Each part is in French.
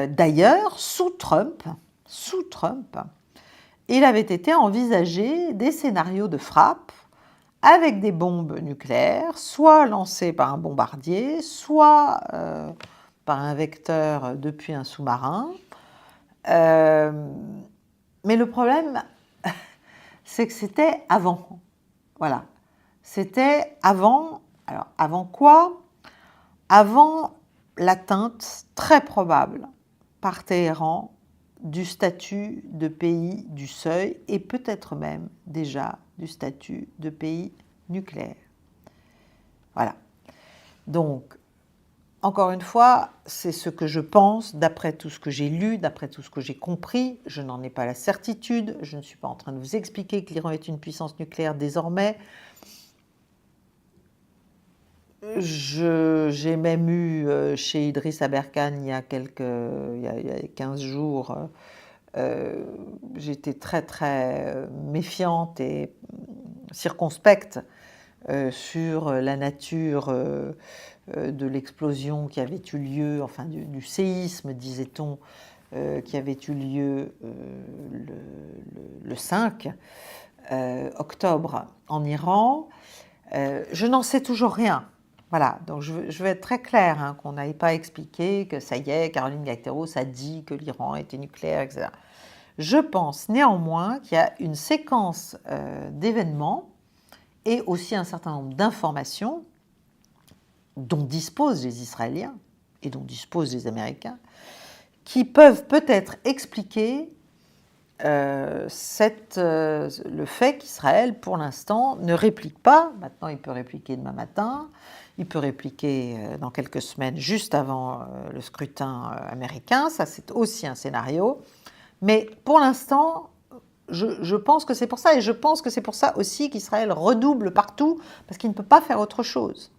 D'ailleurs, sous Trump, il avait été envisagé des scénarios de frappe avec des bombes nucléaires, soit lancées par un bombardier, soit par un vecteur depuis un sous-marin. Mais le problème, c'est que c'était avant. Voilà. C'était avant. Alors, avant quoi? Avant l'atteinte très probable par Téhéran du statut de pays du seuil et peut-être même déjà du statut de pays nucléaire. Voilà. Donc, encore une fois, c'est ce que je pense, d'après tout ce que j'ai lu, d'après tout ce que j'ai compris. Je n'en ai pas la certitude. Je ne suis pas en train de vous expliquer que l'Iran est une puissance nucléaire désormais. J'ai même eu chez Idriss Aberkan il y a 15 jours, j'étais très très méfiante et circonspecte sur la nature de l'explosion qui avait eu lieu, enfin du séisme, disait-on, qui avait eu lieu le 5 octobre en Iran. Je n'en sais toujours rien. Voilà, donc je vais être très claire, hein, qu'on n'aille pas expliquer que ça y est, Caroline Galteros a dit que l'Iran était nucléaire, etc. Je pense néanmoins qu'il y a une séquence d'événements et aussi un certain nombre d'informations dont disposent les Israéliens et dont disposent les Américains, qui peuvent peut-être expliquer le fait qu'Israël, pour l'instant, ne réplique pas. Maintenant, il peut répliquer demain matin, il peut répliquer dans quelques semaines, juste avant le scrutin américain. Ça, c'est aussi un scénario. Mais pour l'instant, je pense que c'est pour ça, et je pense que c'est pour ça aussi qu'Israël redouble partout, parce qu'il ne peut pas faire autre chose.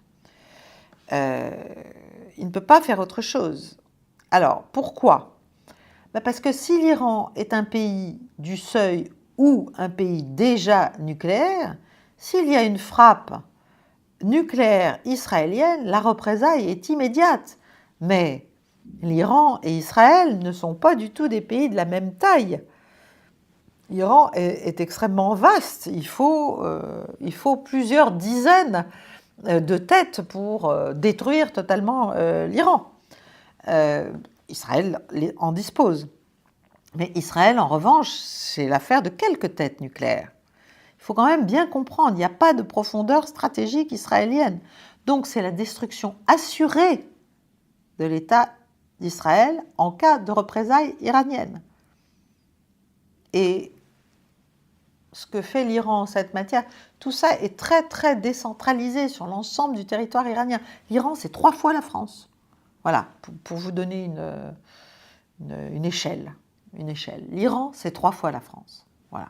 Il ne peut pas faire autre chose. Alors, pourquoi ? Parce que si l'Iran est un pays du seuil ou un pays déjà nucléaire, s'il y a une frappe nucléaire israélienne, la représaille est immédiate. Mais l'Iran et Israël ne sont pas du tout des pays de la même taille. L'Iran est extrêmement vaste. Il faut plusieurs dizaines de têtes pour détruire totalement l'Iran. Israël en dispose. Mais Israël, en revanche, c'est l'affaire de quelques têtes nucléaires. Il faut quand même bien comprendre, il n'y a pas de profondeur stratégique israélienne. Donc c'est la destruction assurée de l'État d'Israël en cas de représailles iraniennes. Et ce que fait l'Iran en cette matière, tout ça est très très décentralisé sur l'ensemble du territoire iranien. L'Iran, c'est 3 fois la France. Voilà, pour vous donner une échelle. L'Iran, c'est 3 fois la France. Voilà.